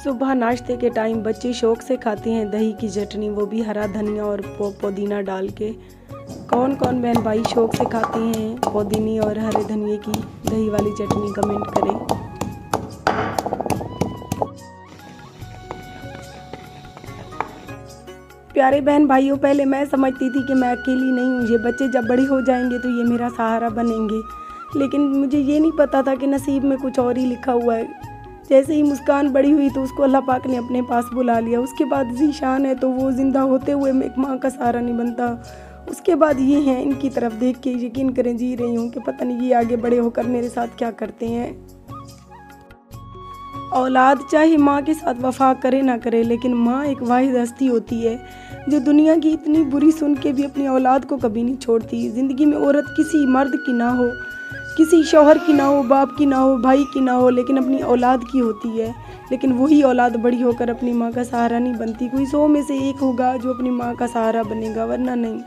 सुबह नाश्ते के टाइम बच्चे शौक से खाते हैं दही की चटनी, वो भी हरा धनिया और पुदीना डाल के। कौन कौन बहन भाई शौक से खाते हैं पुदीने और हरे धनिए की दही वाली चटनी, कमेंट करें। प्यारे बहन भाइयों, पहले मैं समझती थी कि मैं अकेली नहीं हूँ, ये बच्चे जब बड़े हो जाएंगे तो ये मेरा सहारा बनेंगे, लेकिन मुझे ये नहीं पता था कि नसीब में कुछ और ही लिखा हुआ है। जैसे ही मुस्कान बड़ी हुई तो उसको अल्लाह पाक ने अपने पास बुला लिया। उसके बाद ज़ीशान है तो वो ज़िंदा होते हुए एक माँ का सहारा नहीं बनता। उसके बाद ये हैं, इनकी तरफ देख के यकीन करें जी रही हूँ कि पता नहीं ये आगे बड़े होकर मेरे साथ क्या करते हैं। औलाद चाहे माँ के साथ वफा करे ना करे, लेकिन माँ एक वाहिद हस्ती होती है जो दुनिया की इतनी बुरी सुन के भी अपनी औलाद को कभी नहीं छोड़ती। ज़िंदगी में औरत किसी मर्द की ना हो, किसी शौहर की ना हो, बाप की ना हो, भाई की ना हो, लेकिन अपनी औलाद की होती है। लेकिन वही औलाद बड़ी होकर अपनी माँ का सहारा नहीं बनती। कोई 100 में से एक होगा जो अपनी माँ का सहारा बनेगा, वरना नहीं।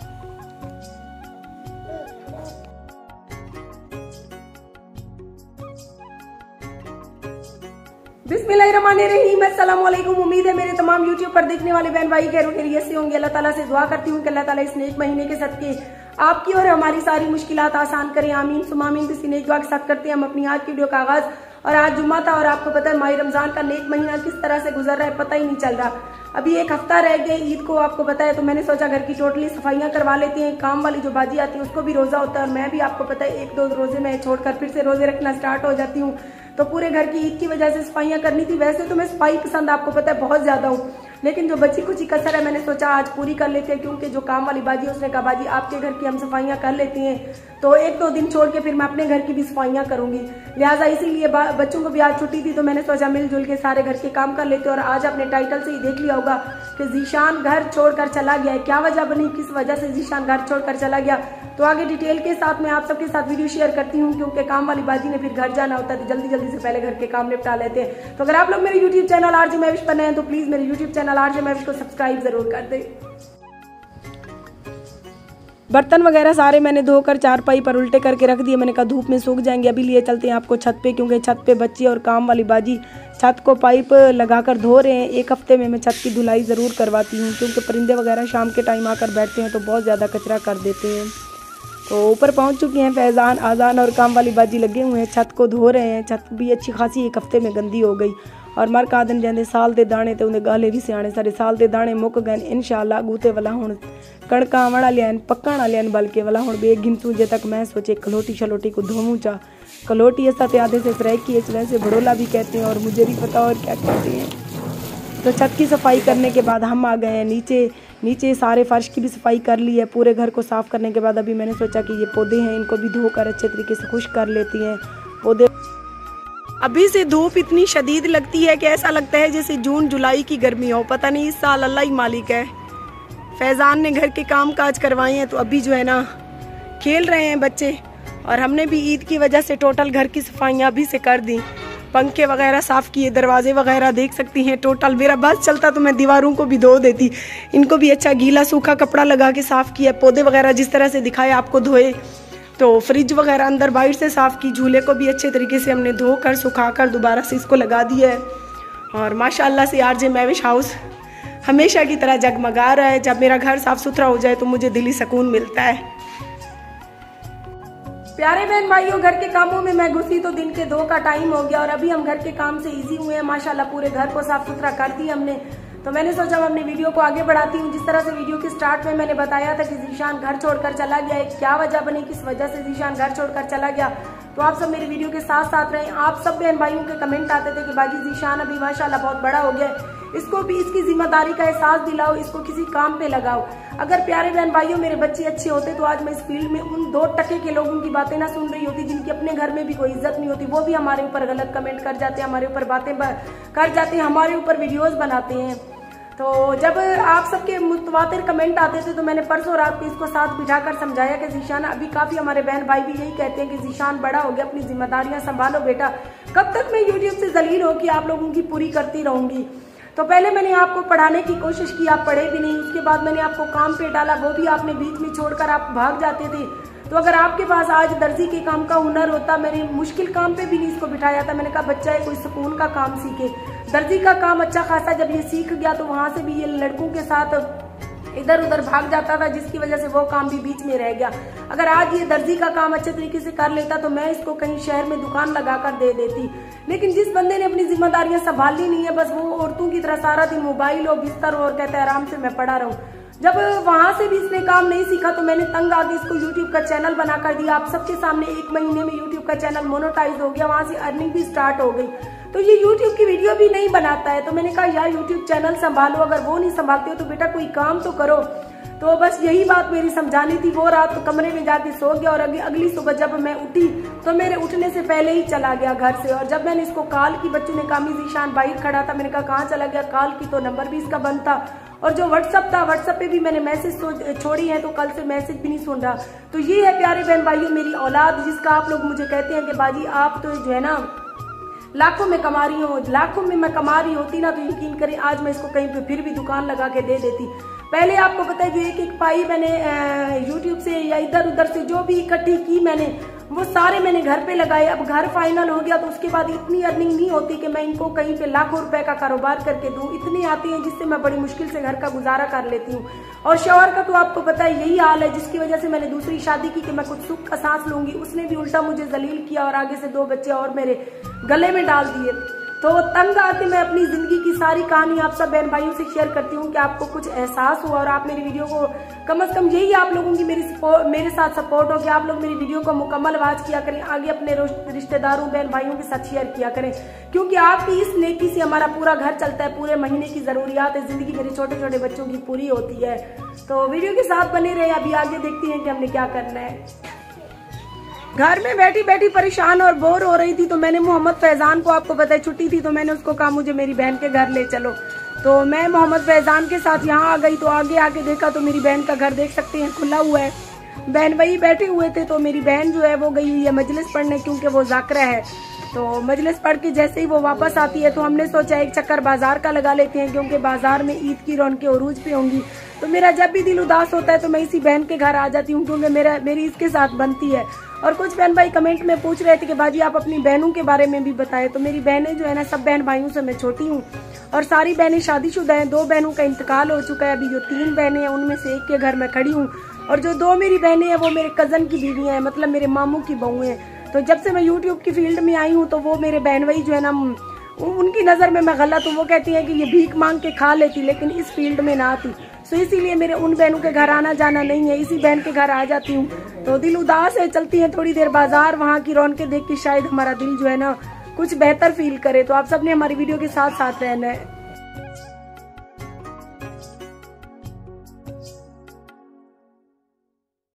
बिस्मिल्लाहिर्रहमानिर्रहीम, अस्सलाम वालेकुम। उम्मीद है मेरे तमाम यूट्यूब पर देखने वाले बहन भाई खैरियत से होंगे। अल्लाह ताला से दुआ करती हूँ कि अल्लाह ताला इस नेक महीने के सदके आपकी और हमारी सारी मुश्किलात आसान करें, आमीन सुमा आमीन। इसी नेक दुआ के साथ करते हैं हम अपनी आज की वीडियो का आगाज। और आज जुम्मा था और आपको पता है माह रमजान का नेक महीना किस तरह से गुजर रहा है पता ही नहीं चल रहा। अभी एक हफ्ता रह गया ईद को, आपको पता है, तो मैंने सोचा घर की टोटली सफाइयां करवा लेती हैं। काम वाली जो बाजी आती है उसको भी रोजा होता है और मैं भी आपको पता है 1-2 रोजे में छोड़कर फिर से रोजे रखना स्टार्ट हो जाती हूँ, तो पूरे घर की ईद की वजह से सफाइयां करनी थी। वैसे तो मैं सफाई पसंद आपको पता है बहुत ज्यादा हूँ, लेकिन जो बची कुछ कसर है मैंने सोचा आज पूरी कर लेते हैं, क्योंकि जो काम वाली बाजी उसने कहा बाजी आपके घर की हम सफाइयां कर लेती हैं, तो 1-2 दिन छोड़ के फिर मैं अपने घर की भी सफाइयां करूंगी। लिहाजा इसीलिए बच्चों को भी आज छुट्टी थी तो मैंने सोचा मिलजुल के सारे घर के काम कर लेते। और आज आपने टाइटल से ही देख लिया होगा कि ज़ीशान घर छोड़कर चला गया है। क्या वजह बनी, किस वजह से ज़ीशान घर छोड़कर चला गया, तो आगे डिटेल के साथ मैं आप सबके साथ वीडियो शेयर करती हूँ, क्योंकि काम वाली बाजी ने फिर घर जाना होता है तो जल्दी जल्दी से पहले घर के काम निपटा लेते हैं। तो अगर आप लोग मेरे यूट्यूब चैनल आरजे महविश पर नए हैं तो प्लीज मेरे यूट्यूब चैनल आरजे महविश को सब्सक्राइब जरूर कर दे। बर्तन वगैरह सारे मैंने धोकर चारपाई पर उल्टे करके रख दिए। मैंने कहा धूप में सूख जाएंगे, अभी लिए चलते हैं आपको छत पे, क्योंकि छत पे बच्चे और काम वाली बाजी छत को पाइप लगाकर धो रहे हैं। एक हफ्ते में मैं छत की धुलाई ज़रूर करवाती हूँ, क्योंकि परिंदे वगैरह शाम के टाइम आकर बैठते हैं तो बहुत ज़्यादा कचरा कर देते हैं। तो ऊपर पहुँच चुके हैं, फैज़ान आज़ान और काम वाली बाजी लगे हुए हैं, छत को धो रहे हैं। छत भी अच्छी खासी 1 हफ्ते में गंदी हो गई। और मर का दिन जाते साल दे दाने तो उन्हें गाले भी सियाने सारे साल दे दाने मुक गए इंशाअल्लाह। गूते वाला हुण कणका वड़ा लिया पक्कण वाले बल्कि वाला हुण बेग गिनसू जे तक मैं सोचे कलोटी शलोटी को धोऊँ चा। कलोटी ऐसा तो आधे से सराइकी वैसे भड़ोला भी कहते हैं और मुझे भी पता और क्या कहते हैं। तो छत की सफाई करने के बाद हम आ गए हैं नीचे सारे फर्श की भी सफाई कर ली है। पूरे घर को साफ करने के बाद अभी मैंने सोचा कि ये पौधे हैं इनको भी धोकर अच्छे तरीके से खुश कर लेती हैं। पौधे अभी से धूप इतनी शदीद लगती है कि ऐसा लगता है जैसे जून जुलाई की गर्मी हो, पता नहीं इस साल अल्लाह ही मालिक है। फैज़ान ने घर के काम काज करवाए हैं तो अभी जो है ना खेल रहे हैं बच्चे, और हमने भी ईद की वजह से टोटल घर की सफाइयाँ अभी से कर दी। पंखे वगैरह साफ़ किए, दरवाजे वगैरह देख सकती हैं टोटल। मेरा बस चलता तो मैं दीवारों को भी धो देती, इनको भी अच्छा गीला सूखा कपड़ा लगा के साफ़ किया। पौधे वगैरह जिस तरह से दिखाए आपको धोए, तो फ्रिज वगैरह अंदर बाहर से साफ़ की। झूले को भी अच्छे तरीके से हमने धोकर सुखाकर दोबारा से इसको लगा दिया है। और माशाल्लाह से आरजे महविश हाउस हमेशा की तरह जगमगा रहा है। जब मेरा घर साफ़ सुथरा हो जाए तो मुझे दिली सुकून मिलता है। प्यारे बहन भाइयों, घर के कामों में मैं घुसी तो दिन के 2 का टाइम हो गया और अभी हम घर के काम से इजी हुए हैं माशाल्लाह। पूरे घर को साफ सुथरा कर दिया हमने, तो मैंने सोचा मैं अपनी वीडियो को आगे बढ़ाती हूँ। जिस तरह से वीडियो के स्टार्ट में मैंने बताया था कि ज़ीशान घर छोड़कर चला गया है, क्या वजह बनी, किस वजह से ज़ीशान घर छोड़कर चला गया, तो आप सब मेरी वीडियो के साथ साथ रहें। आप सब बहन भाइयों के कमेंट आते थे कि बाजी ज़ीशान अभी माशाल्लाह बहुत बड़ा हो गया, इसको भी इसकी जिम्मेदारी का एहसास दिलाओ, इसको किसी काम पे लगाओ। अगर प्यारे बहन भाइयों मेरे बच्चे अच्छे होते तो आज मैं इस फील्ड में उन 2% के लोगों की बातें ना सुन रही होती जिनकी अपने घर में भी कोई इज्जत नहीं होती। वो भी हमारे ऊपर गलत कमेंट कर जाते हैं, हमारे ऊपर बातें कर जाते हैं, हमारे ऊपर वीडियोस बनाते हैं। तो जब आप सबके मुतवातिर कमेंट आते थे तो मैंने परसों रात को इसको साथ बिठाकर समझाया कि ज़ीशान, अभी काफी हमारे बहन भाई भी यही कहते हैं कि ज़ीशान बड़ा हो गया, अपनी जिम्मेदारियां संभालो बेटा। कब तक मैं यूट्यूब से जलील हो कि आप लोगों की पूरी करती रहूंगी। तो पहले मैंने आपको पढ़ाने की कोशिश की, आप पढ़े भी नहीं। उसके बाद मैंने आपको काम पे डाला, वो भी आपने बीच में छोड़कर आप भाग जाते थे। तो अगर आपके पास आज दर्जी के काम का हुनर होता, मैंने मुश्किल काम पे भी नहीं इसको बिठाया था। मैंने कहा बच्चा है कोई सुकून का काम सीखे, दर्जी का काम अच्छा खासा जब ये सीख गया तो वहां से भी ये लड़कों के साथ इधर उधर भाग जाता था, जिसकी वजह से वो काम भी बीच में रह गया। अगर आज ये दर्जी का काम अच्छे तरीके से कर लेता तो मैं इसको कहीं शहर में दुकान लगाकर दे देती। लेकिन जिस बंदे ने अपनी जिम्मेदारियां संभाली नहीं है, बस वो औरतों की तरह सारा दिन मोबाइल और बिस्तर और कहता है आराम से मैं पड़ा रहूं। जब वहां से भी इसने काम नहीं सीखा तो मैंने तंग आके इसको यूट्यूब का चैनल बना कर दिया। आप सबके सामने 1 महीने में यूट्यूब का चैनल मोनेटाइज हो गया, वहां से अर्निंग भी स्टार्ट हो गई। तो ये यूट्यूब की वीडियो भी नहीं बनाता है, तो मैंने कहा यार यूट्यूब चैनल संभालो, अगर वो नहीं संभालते हो तो बेटा कोई काम तो करो। तो बस यही बात मेरी समझानी थी। वो रात तो कमरे में जाके सो गया और अगली सुबह जब मैं उठी तो मेरे उठने से पहले ही चला गया घर से। और जब मैंने इसको कॉल की, बच्चों ने कहा जीशान बाहर खड़ा था, मैंने कहा कहाँ चला गया, कॉल की तो नंबर भी इसका बंद था। और जो व्हाट्सअप था, व्हाट्सअप पे भी मैंने मैसेज छोड़ी है तो कल से मैसेज भी नहीं सुन रहा। तो ये है प्यारे बहन भाइयों मेरी औलाद, जिसका आप लोग मुझे कहते हैं कि बाजी आप तो जो है ना लाखों में कमा रही हो, लाखों में मैं कमा रही होती ना तो यकीन करें आज मैं इसको कहीं पे फिर भी दुकान लगा के दे देती। पहले आपको पता है जो एक पाई मैंने यूट्यूब से या इधर उधर से जो भी इकट्ठी की मैंने, वो सारे मैंने घर पे लगाए। अब घर फाइनल हो गया तो उसके बाद इतनी अर्निंग नहीं होती कि मैं इनको कहीं पे लाखों रुपए का कारोबार करके दूं। इतनी आती है जिससे मैं बड़ी मुश्किल से घर का गुजारा कर लेती हूँ। और शौहर का तो आपको पता है यही हाल है, जिसकी वजह से मैंने दूसरी शादी की कि मैं कुछ सुख का सांस लूंगी, उसने भी उल्टा मुझे जलील किया और आगे से 2 बच्चे और मेरे गले में डाल दिए। तो तंग आके मैं अपनी जिंदगी की सारी कहानी आप सब बहन भाइयों से शेयर करती हूँ कि आपको कुछ एहसास हुआ और आप मेरी वीडियो को कम से कम यही आप लोगों की मेरे साथ सपोर्ट हो कि आप लोग मेरी वीडियो को मुकम्मल वॉच किया करें, आगे अपने रिश्तेदारों बहन भाइयों के साथ शेयर किया करें, क्योंकि आपकी इस नेकी से हमारा पूरा घर चलता है, पूरे महीने की जरूरियात है, जिंदगी मेरे छोटे छोटे बच्चों की पूरी होती है। तो वीडियो के साथ बने रहे, अभी आगे देखते हैं कि हमने क्या करना है। घर में बैठी बैठी परेशान और बोर हो रही थी तो मैंने मोहम्मद फैजान को, आपको पता है छुट्टी थी तो मैंने उसको कहा मुझे मेरी बहन के घर ले चलो। तो मैं मोहम्मद फैजान के साथ यहाँ आ गई। तो आगे आके देखा तो मेरी बहन का घर देख सकते हैं खुला हुआ है, बहन वही बैठे हुए थे। तो मेरी बहन जो है वो गई हुई है मजलिस पढ़ने, क्योंकि वो जाकरा है। तो मजलिस पढ़ के जैसे ही वो वापस आती है तो हमने सोचा एक चक्कर बाजार का लगा लेते हैं, क्योंकि बाजार में ईद की रौनकें उरूज पे होंगी। तो मेरा जब भी दिल उदास होता है तो मैं इसी बहन के घर आ जाती हूँ, क्योंकि मेरी इसके साथ बनती है। और कुछ बहन भाई कमेंट में पूछ रहे थे कि बाजी आप अपनी बहनों के बारे में भी बताएं। तो मेरी बहनें जो है ना, सब बहन भाइयों से मैं छोटी हूँ और सारी बहनें शादीशुदा हैं। 2 बहनों का इंतकाल हो चुका है, अभी जो 3 बहनें हैं उनमें से एक के घर में खड़ी हूँ। और जो 2 मेरी बहनें हैं वो मेरे कजन की बीवियां हैं, मतलब मेरे मामू की बहुएं हैं। तो जब से मैं यूट्यूब की फील्ड में आई हूँ तो वो मेरे बहन भाई जो है ना, उनकी नजर में मैं गलत हूँ। वो कहती है कि ये भीख मांग के खा लेती लेकिन इस फील्ड में ना आती। सो इसीलिए मेरे उन बहनों के घर आना जाना नहीं है, इसी बहन के घर आ जाती हूँ। तो दिल उदास है, चलती है थोड़ी देर बाजार, वहाँ की रौनकें देख के शायद हमारा दिल जो है ना कुछ बेहतर फील करे। तो आप सबने हमारी वीडियो के साथ साथ रहना है।